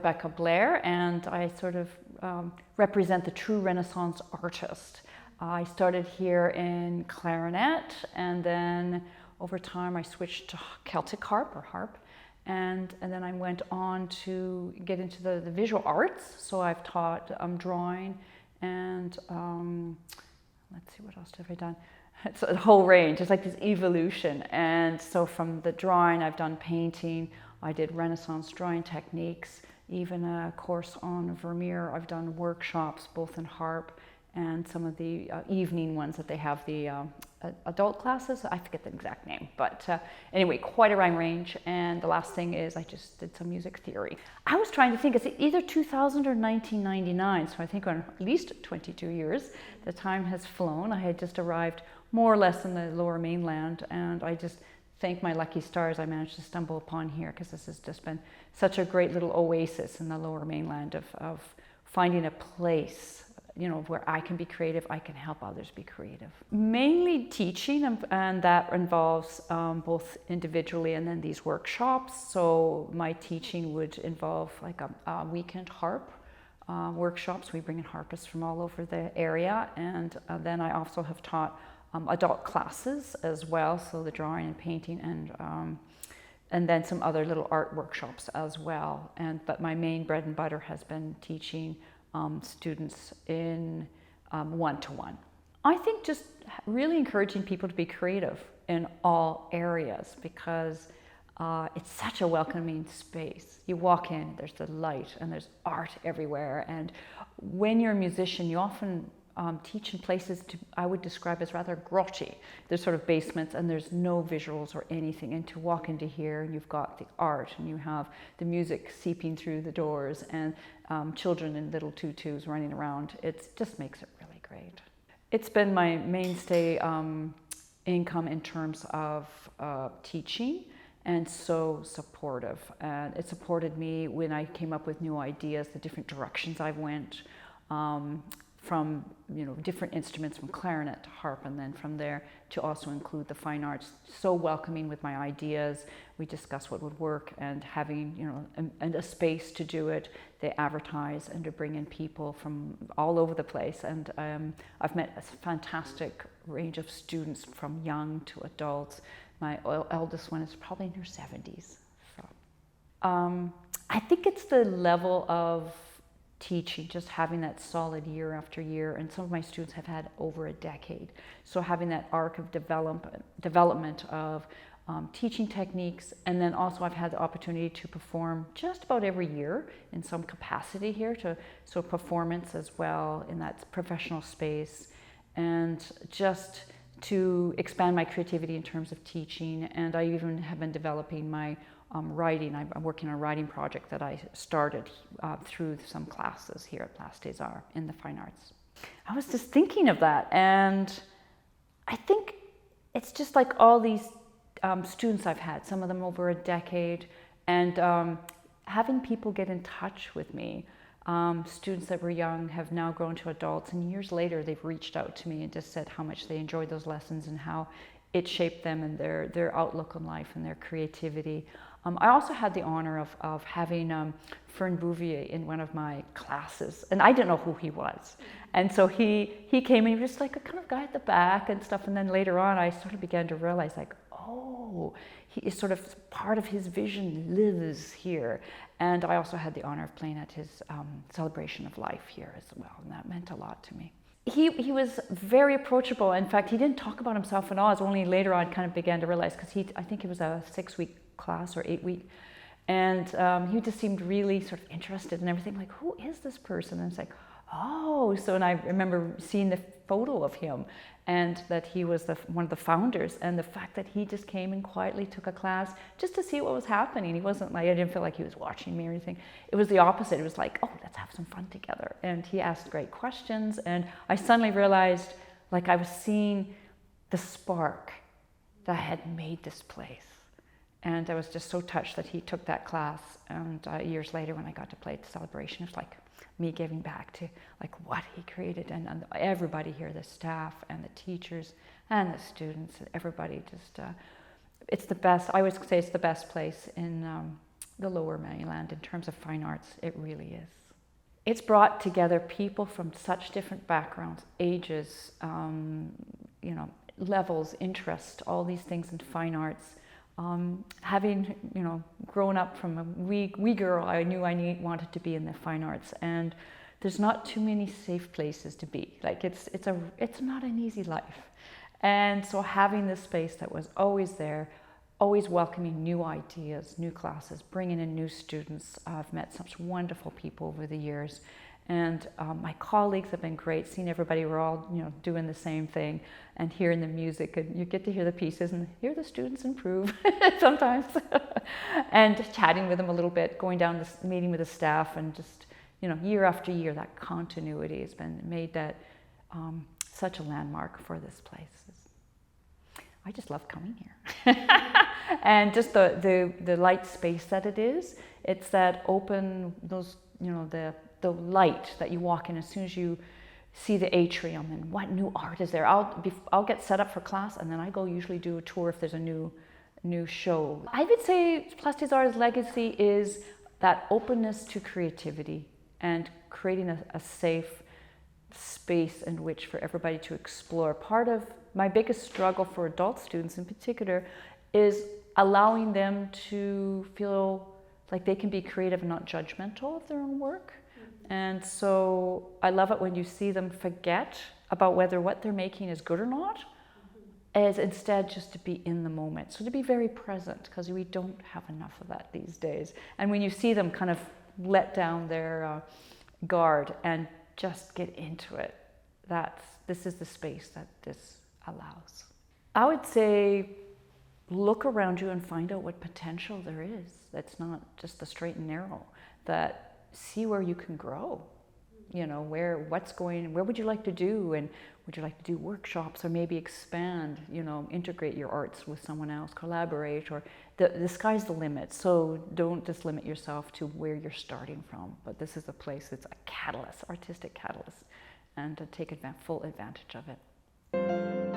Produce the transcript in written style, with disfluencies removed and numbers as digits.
Rebecca Blair, and I sort of represent the true Renaissance artist. I started here in Clarinet, and then over time I switched to Celtic harp or harp, and then I went on to get into the visual arts. So I've taught drawing and let's see, what else have I done? It's a whole range. It's like this evolution. And so from the drawing, I've done painting. I did Renaissance drawing techniques, even a course on Vermeer. I've done workshops, both in harp and some of the evening ones that they have, the adult classes. I forget the exact name, but anyway, quite a wide range. And the last thing is I just did some music theory. I was trying to think, it's either 2000 or 1999, so I think on at least 22 years. The time has flown. I had just arrived more or less in the Lower Mainland, and I just thank my lucky stars I managed to stumble upon here, because this has just been such a great little oasis in the Lower Mainland of finding a place, you know, where I can be creative, I can help others be creative. Mainly teaching, and that involves both individually and then these workshops. So my teaching would involve like a weekend harp workshops. We bring in harpists from all over the area, and then I also have taught adult classes as well, so the drawing and painting, and then some other little art workshops as well. But my main bread and butter has been teaching students in one-to-one. I think just really encouraging people to be creative in all areas, because it's such a welcoming space. You walk in, there's the light, and there's art everywhere. And when you're a musician, you often teach in places I would describe as rather grotty. There's sort of basements and there's no visuals or anything. And to walk into here, you've got the art and you have the music seeping through the doors, and children in little tutus running around. It just makes it really great. It's been my mainstay income in terms of teaching, and so supportive. And it supported me when I came up with new ideas, the different directions I went. From, you know, different instruments, from clarinet to harp, and then from there to also include the fine arts. So welcoming with my ideas. We discuss what would work, and having, you know, and a space to do it. They advertise and to bring in people from all over the place. And I've met a fantastic range of students, from young to adults. My eldest one is probably in her 70s. So, I think it's the level of teaching, just having that solid year after year, and some of my students have had over a decade. So having that arc of development of teaching techniques, and then also I've had the opportunity to perform just about every year in some capacity here, so performance as well in that professional space, and just to expand my creativity in terms of teaching. And I even have been developing my writing. I'm working on a writing project that I started through some classes here at Place des Arts in the fine arts. I was just thinking of that, and I think it's just like all these students I've had, some of them over a decade, and having people get in touch with me. Students that were young have now grown to adults, and years later they've reached out to me and just said how much they enjoyed those lessons and how it shaped them and their outlook on life and their creativity. I also had the honor of having Fern Bouvier in one of my classes, and I didn't know who he was. And so he came and he was just like a kind of guy at the back and stuff. And then later on, I sort of began to realize, like, oh, he is sort of part of his vision lives here. And I also had the honor of playing at his celebration of life here as well, and that meant a lot to me. He was very approachable. In fact, he didn't talk about himself at all. It's only later on kind of began to realize, because I think it was a 6-week class or 8-week, and he just seemed really sort of interested in everything, like, who is this person? And it's like, oh, so, and I remember seeing the photo of him, and that he was one of the founders, and the fact that he just came and quietly took a class just to see what was happening. He wasn't like, I didn't feel like he was watching me or anything. It was the opposite. It was like, oh, let's have some fun together. And he asked great questions, and I suddenly realized, like, I was seeing the spark that had made this place. And I was just so touched that he took that class. And years later, when I got to play at the celebration, it was like me giving back to like what he created, and everybody here, the staff and the teachers and the students, everybody just, it's the best. I always say it's the best place in the Lower Mainland in terms of fine arts. It really is. It's brought together people from such different backgrounds, ages, levels, interest, all these things in fine arts. Having, grown up from a wee girl, I knew I wanted to be in the fine arts, and there's not too many safe places to be. Like it's not an easy life. And so having this space that was always there, always welcoming new ideas, new classes, bringing in new students. I've met such wonderful people over the years. And my colleagues have been great, seeing everybody, we're all doing the same thing, and hearing the music, and you get to hear the pieces and hear the students improve sometimes. And chatting with them a little bit, going down this meeting with the staff, and just, year after year, that continuity has been made that such a landmark for this place. I just love coming here. And just the light space that it is, it's that open, those, the light that you walk in as soon as you see the atrium and what new art is there. I'll get set up for class, and then I go usually do a tour if there's a new show. I would say Place des Arts' legacy is that openness to creativity and creating a safe space in which for everybody to explore. Part of my biggest struggle for adult students in particular is allowing them to feel like they can be creative and not judgmental of their own work. And so I love it when you see them forget about whether what they're making is good or not, as instead just to be in the moment. So to be very present, because we don't have enough of that these days. And when you see them kind of let down their guard and just get into it, this is the space that this allows. I would say look around you and find out what potential there is. That's not just the straight and narrow. That see where you can grow, where would you like to do, and would you like to do workshops, or maybe expand, integrate your arts with someone else, collaborate, or the sky's the limit. So don't just limit yourself to where you're starting from, but this is a place that's a catalyst, artistic catalyst, and to take full advantage of it.